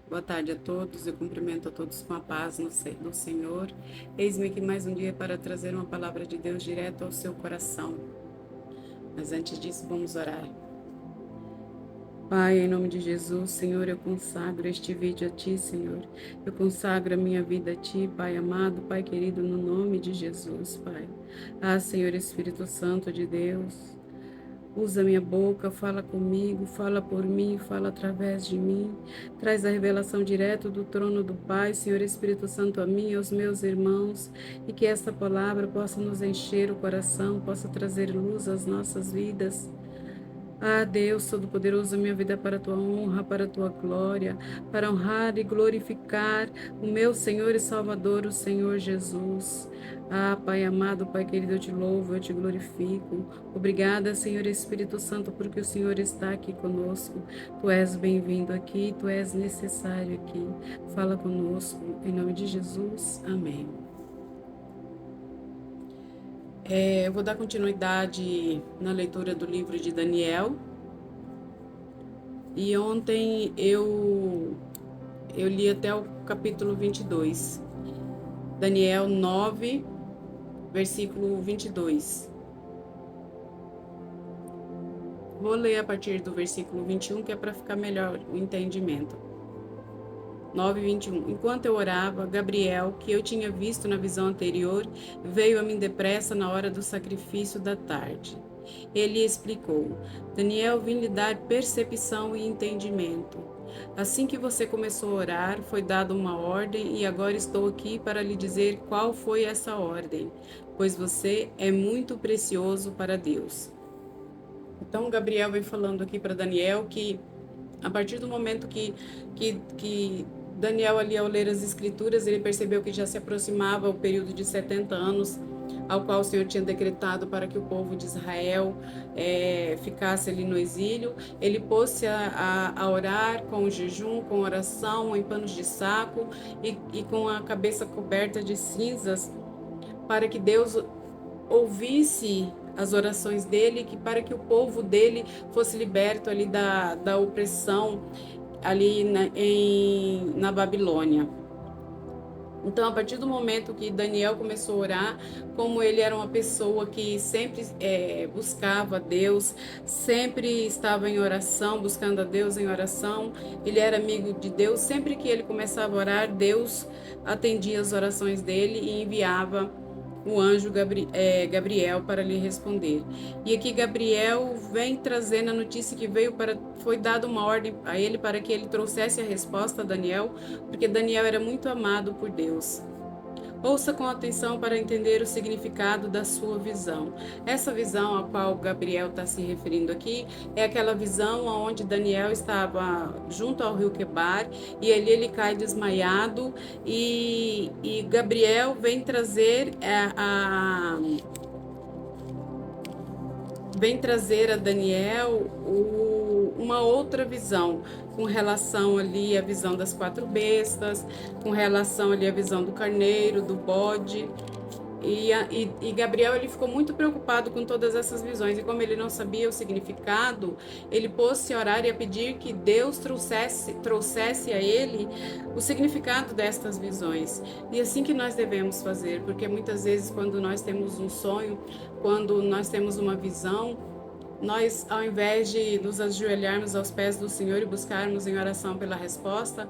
Boa tarde a todos, eu cumprimento a todos com a paz do Senhor. Eis-me aqui mais um dia para trazer uma palavra de Deus direto ao seu coração. Mas antes disso, vamos orar. Pai, em nome de Jesus, Senhor, eu consagro este vídeo a Ti, Senhor. Eu consagro a minha vida a Ti, Pai amado, Pai querido, no nome de Jesus, Pai. Ah, Senhor Espírito Santo de Deus, usa minha boca, fala comigo, fala por mim, fala através de mim. Traz a revelação direto do trono do Pai, Senhor Espírito Santo, a mim e aos meus irmãos, e que esta palavra possa nos encher o coração, possa trazer luz às nossas vidas. Ah, Deus Todo-Poderoso, minha vida é para a tua honra, para a tua glória, para honrar e glorificar o meu Senhor e Salvador, o Senhor Jesus. Ah, Pai amado, Pai querido, eu te louvo, eu te glorifico. Obrigada, Senhor Espírito Santo, porque o Senhor está aqui conosco. Tu és bem-vindo aqui, tu és necessário aqui. Fala conosco, em nome de Jesus. Amém. Eu vou dar continuidade na leitura do livro de Daniel. E ontem eu li até o capítulo 22. Daniel 9, versículo 22. Vou ler a partir do versículo 21, que é para ficar melhor o entendimento. 9:21. Enquanto eu orava, Gabriel, que eu tinha visto na visão anterior, veio a mim depressa na hora do sacrifício da tarde. Ele explicou: Daniel, vim lhe dar percepção e entendimento. Assim que você começou a orar, foi dada uma ordem e agora estou aqui para lhe dizer qual foi essa ordem, pois você é muito precioso para Deus. Então, Gabriel vem falando aqui para Daniel que a partir do momento que Daniel, ali ao ler as escrituras, ele percebeu que já se aproximava o período de 70 anos, ao qual o Senhor tinha decretado para que o povo de Israel ficasse ali no exílio. Ele pôs-se a orar com jejum, com oração, em panos de saco e com a cabeça coberta de cinzas, para que Deus ouvisse as orações dele, que para que o povo dele fosse liberto ali da opressão ali na Babilônia. Então, a partir do momento que Daniel começou a orar, como ele era uma pessoa que sempre buscava Deus, sempre estava em oração, buscando a Deus em oração, ele era amigo de Deus, sempre que ele começava a orar, Deus atendia as orações dele e enviava o anjo Gabriel para lhe responder. E aqui Gabriel vem trazendo a notícia que foi dada uma ordem a ele para que ele trouxesse a resposta a Daniel, porque Daniel era muito amado por Deus. Ouça com atenção para entender o significado da sua visão. Essa visão a qual Gabriel está se referindo aqui é aquela visão onde Daniel estava junto ao rio Quebar e ali ele cai desmaiado e Gabriel vem trazer a Daniel uma outra visão, com relação ali à visão das 4 bestas, com relação ali à visão do carneiro, do bode. E Gabriel ele ficou muito preocupado com todas essas visões, e como ele não sabia o significado, ele pôs-se a orar e a pedir que Deus trouxesse a ele o significado destas visões. E assim que nós devemos fazer, porque muitas vezes quando nós temos um sonho, quando nós temos uma visão, nós, ao invés de nos ajoelharmos aos pés do Senhor e buscarmos em oração pela resposta,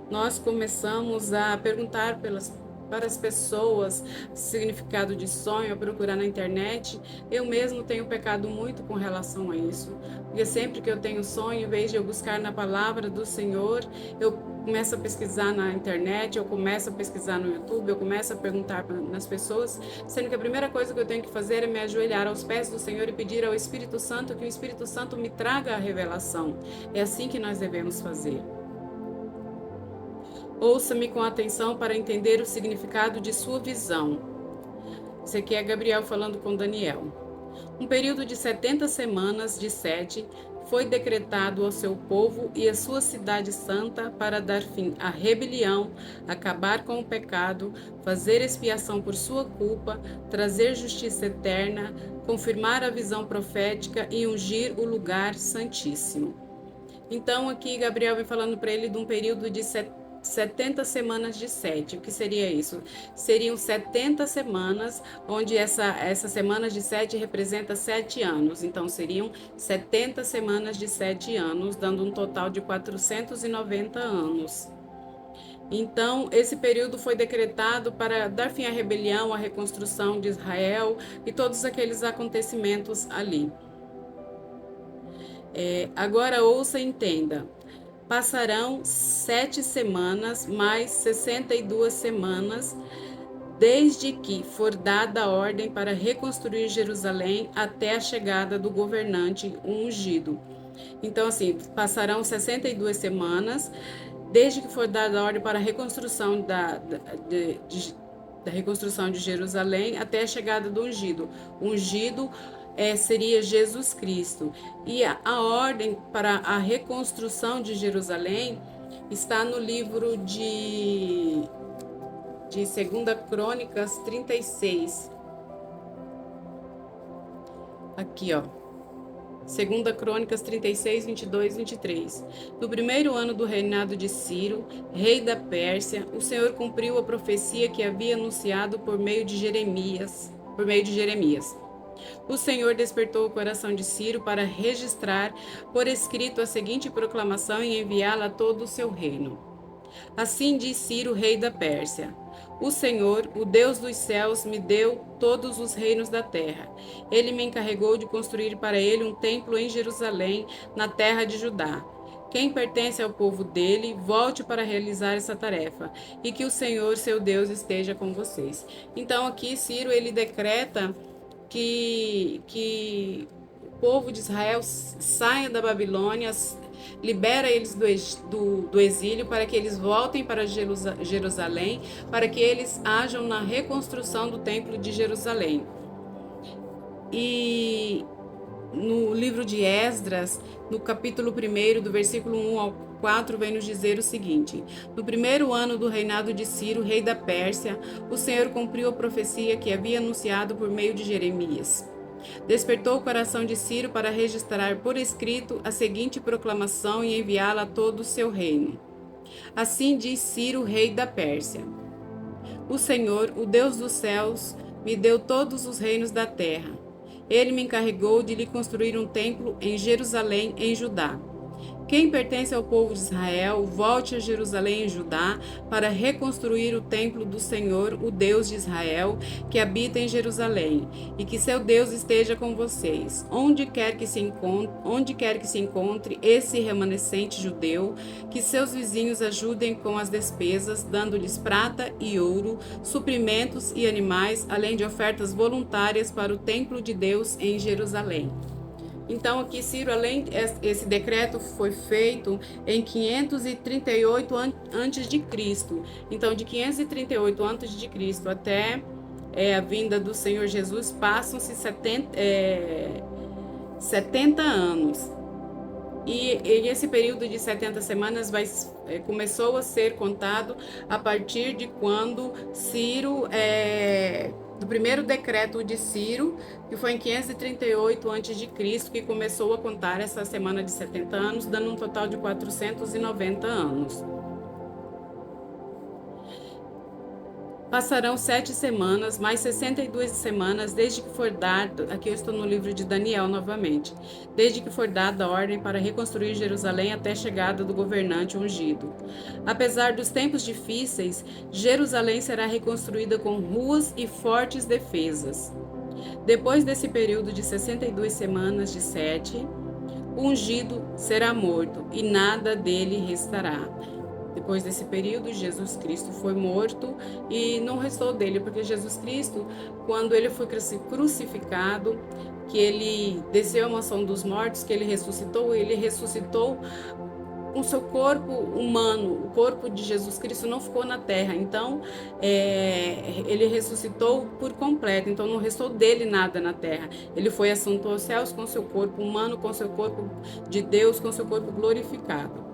nós começamos a perguntar para as pessoas significado de sonho, a procurar na internet. Eu mesmo tenho pecado muito com relação a isso, porque sempre que eu tenho sonho, em vez de eu buscar na palavra do Senhor, eu começo a pesquisar na internet, eu começo a pesquisar no YouTube, eu começo a perguntar nas pessoas, sendo que a primeira coisa que eu tenho que fazer é me ajoelhar aos pés do Senhor e pedir ao Espírito Santo que o Espírito Santo me traga a revelação. É assim que nós devemos fazer. Ouça-me com atenção para entender o significado de sua visão. Isso aqui é Gabriel falando com Daniel. Um período de 70 semanas de sede foi decretado ao seu povo e à sua cidade santa para dar fim à rebelião, acabar com o pecado, fazer expiação por sua culpa, trazer justiça eterna, confirmar a visão profética e ungir o lugar santíssimo. Então aqui Gabriel vem falando para ele de um período de 70 semanas de 7. O que seria isso? Seriam 70 semanas, onde essas semanas de 7 representa 7 anos. Então seriam 70 semanas de 7 anos, dando um total de 490 anos. Então, esse período foi decretado para dar fim à rebelião, à reconstrução de Israel e todos aqueles acontecimentos ali. Agora ouça e entenda. Passarão 7 semanas mais 62 semanas, desde que for dada a ordem para reconstruir Jerusalém até a chegada do governante ungido. Então, assim, passarão 62 semanas, desde que for dada a ordem para a reconstrução da reconstrução de Jerusalém até a chegada do ungido. Ungido seria Jesus Cristo. E a ordem para a reconstrução de Jerusalém está no livro de 2 Crônicas 36. Aqui, ó. 2 Crônicas 36, 22 e 23. No primeiro ano do reinado de Ciro, rei da Pérsia, o Senhor cumpriu a profecia que havia anunciado por meio de Jeremias. O Senhor despertou o coração de Ciro para registrar por escrito a seguinte proclamação e enviá-la a todo o seu reino. Assim diz Ciro, rei da Pérsia: o Senhor, o Deus dos céus, me deu todos os reinos da terra. Ele me encarregou de construir para ele um templo em Jerusalém, na terra de Judá. Quem pertence ao povo dele, volte para realizar essa tarefa, e que o Senhor, seu Deus, esteja com vocês. Então aqui Ciro, ele decreta que o povo de Israel saia da Babilônia, libera eles do exílio para que eles voltem para Jerusalém, para que eles hajam na reconstrução do templo de Jerusalém. E no livro de Esdras, no capítulo 1, do versículo 1 ao 4, vem nos dizer o seguinte: no primeiro ano do reinado de Ciro, rei da Pérsia, o Senhor cumpriu a profecia que havia anunciado por meio de Jeremias. Despertou o coração de Ciro para registrar por escrito a seguinte proclamação e enviá-la a todo o seu reino. Assim diz Ciro, rei da Pérsia: o Senhor, o Deus dos céus, me deu todos os reinos da terra. Ele me encarregou de lhe construir um templo em Jerusalém, em Judá. Quem pertence ao povo de Israel, volte a Jerusalém e Judá para reconstruir o templo do Senhor, o Deus de Israel, que habita em Jerusalém, e que seu Deus esteja com vocês. Onde quer que se encontre esse remanescente judeu, que seus vizinhos ajudem com as despesas, dando-lhes prata e ouro, suprimentos e animais, além de ofertas voluntárias para o templo de Deus em Jerusalém. Então, aqui, Ciro, além esse decreto foi feito em 538 a.C. Então, de 538 a.C. até a vinda do Senhor Jesus, passam-se 70 anos. E esse período de 70 semanas começou a ser contado a partir de quando Ciro... do primeiro decreto de Ciro, que foi em 538 a.C., que começou a contar essa semana de 70 anos, dando um total de 490 anos. Passarão 7 semanas, mais 62 semanas, desde que for dado, aqui eu estou no livro de Daniel novamente, desde que for dada a ordem para reconstruir Jerusalém até a chegada do governante ungido. Apesar dos tempos difíceis, Jerusalém será reconstruída com ruas e fortes defesas. Depois desse período de 62 semanas de 7, o ungido será morto e nada dele restará. Depois desse período, Jesus Cristo foi morto e não restou dele, porque Jesus Cristo, quando ele foi crucificado, que ele desceu à mansão dos mortos, que ele ressuscitou com seu corpo humano. O corpo de Jesus Cristo não ficou na terra, então ele ressuscitou por completo, então não restou dele nada na terra. Ele foi assunto aos céus com seu corpo humano, com seu corpo de Deus, com seu corpo glorificado.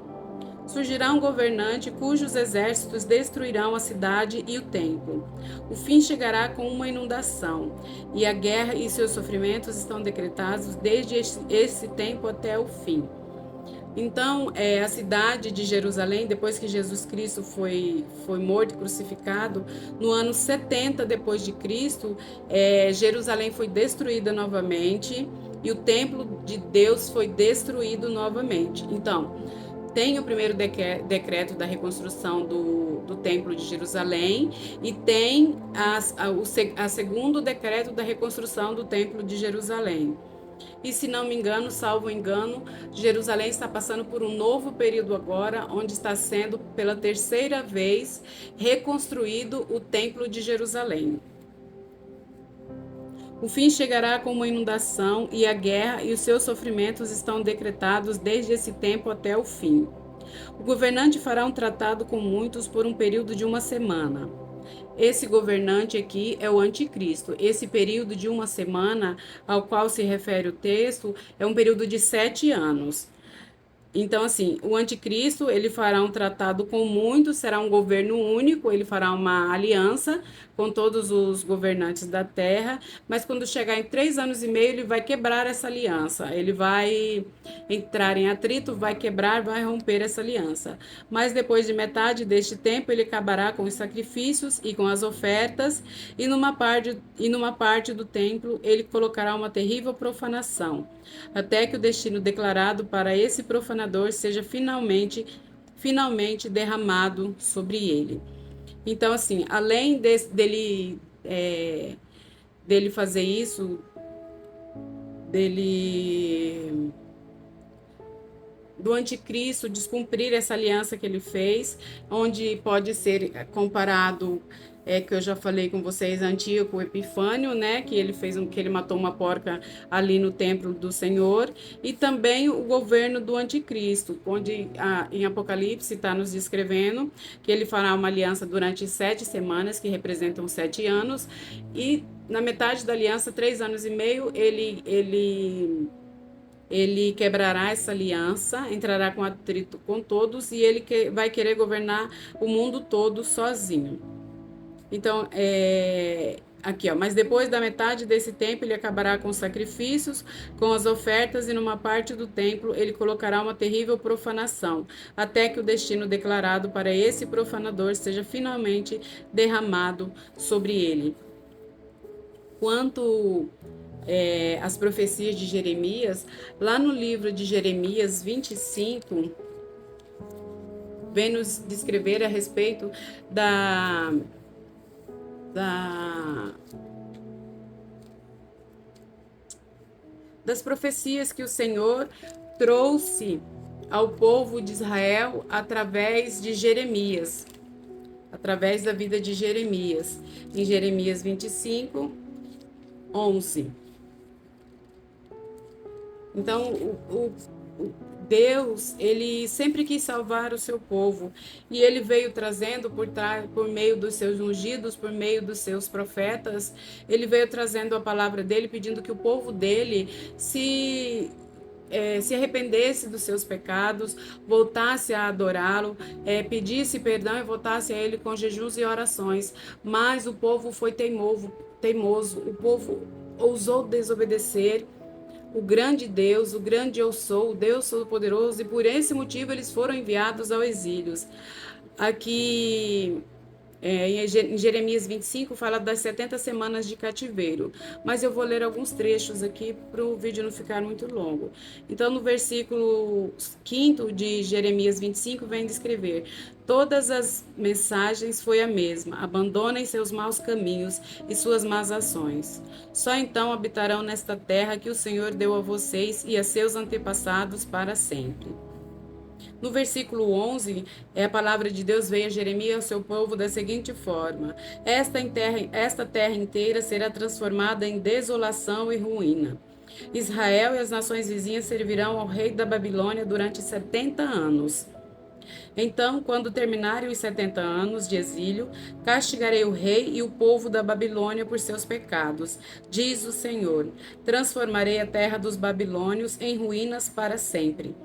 Surgirá um governante cujos exércitos destruirão a cidade e o templo. O fim chegará com uma inundação, e a guerra e seus sofrimentos estão decretados desde esse tempo até o fim. Então, a cidade de Jerusalém, depois que Jesus Cristo foi morto e crucificado, no ano 70 depois de Cristo, Jerusalém foi destruída novamente e o templo de Deus foi destruído novamente. Então, tem o primeiro decreto da reconstrução do Templo de Jerusalém e tem o segundo decreto da reconstrução do Templo de Jerusalém. E se não me engano, salvo engano, Jerusalém está passando por um novo período agora, onde está sendo pela terceira vez reconstruído o Templo de Jerusalém. O fim chegará com uma inundação e a guerra e os seus sofrimentos estão decretados desde esse tempo até o fim. O governante fará um tratado com muitos por um período de uma semana. Esse governante aqui é o anticristo. Esse período de uma semana ao qual se refere o texto é um período de 7 anos. Então, assim, o anticristo, ele fará um tratado com muitos, será um governo único, ele fará uma aliança com todos os governantes da terra, mas quando chegar em 3 anos e meio, ele vai quebrar essa aliança, ele vai entrar em atrito, vai quebrar, vai romper essa aliança. Mas depois de metade deste tempo, ele acabará com os sacrifícios e com as ofertas, e numa parte do templo, ele colocará uma terrível profanação, até que o destino declarado para esse profanador seja finalmente derramado sobre ele. Então, assim, além dele fazer isso, do anticristo descumprir essa aliança que ele fez, onde pode ser comparado, que eu já falei com vocês, Antíoco Epifânio, né, que ele matou uma porca ali no templo do Senhor, e também o governo do anticristo, onde em Apocalipse está nos descrevendo que ele fará uma aliança durante 7 semanas, que representam 7 anos, e na metade da aliança, 3 anos e meio, ele quebrará essa aliança, entrará com atrito com todos e ele vai querer governar o mundo todo sozinho. Então, aqui, ó, mas depois da metade desse tempo ele acabará com os sacrifícios, com as ofertas, e numa parte do templo ele colocará uma terrível profanação, até que o destino declarado para esse profanador seja finalmente derramado sobre ele. Quanto as profecias de Jeremias, lá no livro de Jeremias 25, vem nos descrever a respeito das profecias que o Senhor trouxe ao povo de Israel através de Jeremias, através da vida de Jeremias. Em Jeremias 25, 11. Então, Deus, ele sempre quis salvar o seu povo, e ele veio trazendo por meio dos seus ungidos, por meio dos seus profetas, ele veio trazendo a palavra dele, pedindo que o povo dele se arrependesse dos seus pecados, voltasse a adorá-lo, pedisse perdão e voltasse a ele com jejuns e orações. Mas o povo foi teimoso, o povo ousou desobedecer o grande Deus, o grande eu sou, o Deus Todo-Poderoso, e por esse motivo eles foram enviados ao exílio. Aqui em Jeremias 25 fala das 70 semanas de cativeiro, mas eu vou ler alguns trechos aqui para o vídeo não ficar muito longo. Então, no versículo 5 de Jeremias 25 vem descrever: todas as mensagens foi a mesma, abandonem seus maus caminhos e suas más ações. Só então habitarão nesta terra que o Senhor deu a vocês e a seus antepassados para sempre. No versículo 11, a palavra de Deus veio a Jeremias e ao seu povo da seguinte forma: esta terra inteira será transformada em desolação e ruína. Israel e as nações vizinhas servirão ao rei da Babilônia durante 70 anos. Então, quando terminarem os 70 anos de exílio, castigarei o rei e o povo da Babilônia por seus pecados, diz o Senhor. Transformarei a terra dos babilônios em ruínas para sempre.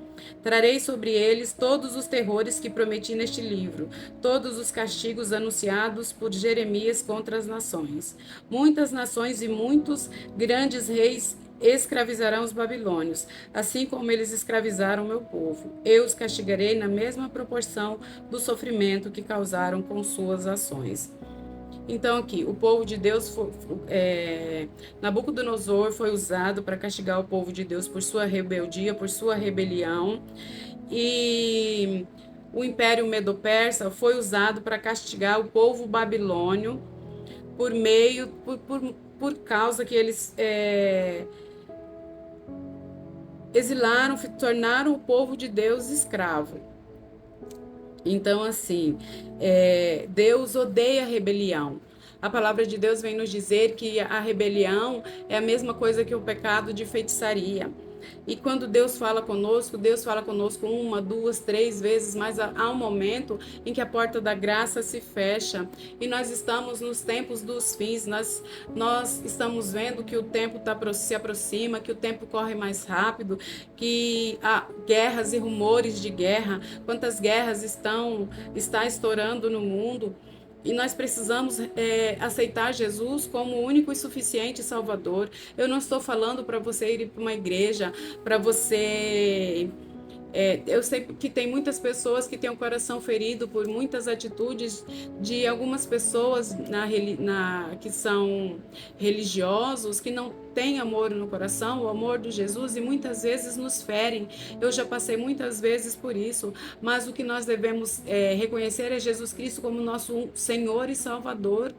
Trarei sobre eles todos os terrores que prometi neste livro, todos os castigos anunciados por Jeremias contra as nações. Muitas nações e muitos grandes reis escravizarão os babilônios, assim como eles escravizaram o meu povo. Eu os castigarei na mesma proporção do sofrimento que causaram com suas ações. Então, aqui, o povo de Deus, Nabucodonosor foi usado para castigar o povo de Deus por sua rebeldia, por sua rebelião, e o Império Medo-Persa foi usado para castigar o povo babilônio por causa que eles exilaram, tornaram o povo de Deus escravo. Então, assim, Deus odeia a rebelião. A palavra de Deus vem nos dizer que a rebelião é a mesma coisa que o pecado de feitiçaria. E quando Deus fala conosco uma, duas, três vezes, mas há um momento em que a porta da graça se fecha. E nós estamos nos tempos dos fins, nós estamos vendo que o tempo se aproxima, que o tempo corre mais rápido, que há guerras e rumores de guerra, quantas guerras está estourando no mundo. E nós precisamos aceitar Jesus como o único e suficiente Salvador. Eu não estou falando para você ir para uma igreja, para você. Eu sei que tem muitas pessoas que têm o coração ferido por muitas atitudes de algumas pessoas que são religiosos, que não têm amor no coração, o amor de Jesus, e muitas vezes nos ferem. Eu já passei muitas vezes por isso, mas o que nós devemos reconhecer é Jesus Cristo como nosso Senhor e Salvador.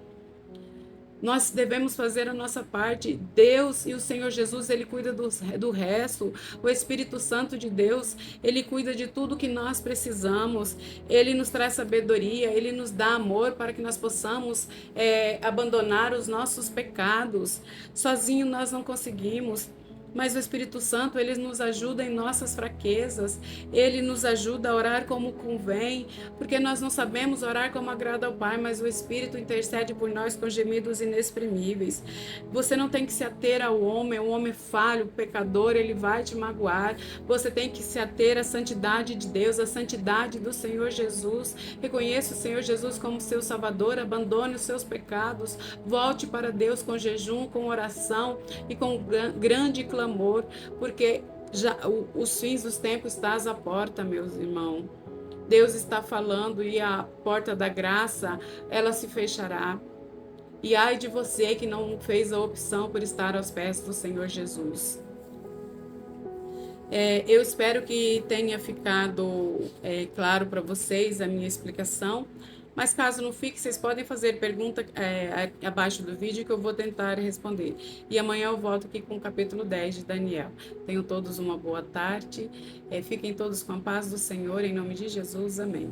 Nós devemos fazer a nossa parte. Deus e o Senhor Jesus, Ele cuida do resto. O Espírito Santo de Deus, Ele cuida de tudo que nós precisamos. Ele nos traz sabedoria, Ele nos dá amor para que nós possamos abandonar os nossos pecados. Sozinho nós não conseguimos. Mas o Espírito Santo, ele nos ajuda em nossas fraquezas, ele nos ajuda a orar como convém, porque nós não sabemos orar como agrada ao Pai, mas o Espírito intercede por nós com gemidos inexprimíveis. Você não tem que se ater ao homem, o homem falho, pecador, ele vai te magoar. Você tem que se ater à santidade de Deus, à santidade do Senhor Jesus. Reconheça o Senhor Jesus como seu Salvador, abandone os seus pecados, volte para Deus com jejum, com oração e com grande clamor, porque já os fins dos tempos estão à porta, meus irmãos. Deus está falando e a porta da graça, ela se fechará. E ai de você que não fez a opção por estar aos pés do Senhor Jesus. Eu espero que tenha ficado claro para vocês a minha explicação. Mas caso não fique, vocês podem fazer pergunta abaixo do vídeo que eu vou tentar responder. E amanhã eu volto aqui com o capítulo 10 de Daniel. Tenham todos uma boa tarde. Fiquem todos com a paz do Senhor, em nome de Jesus. Amém.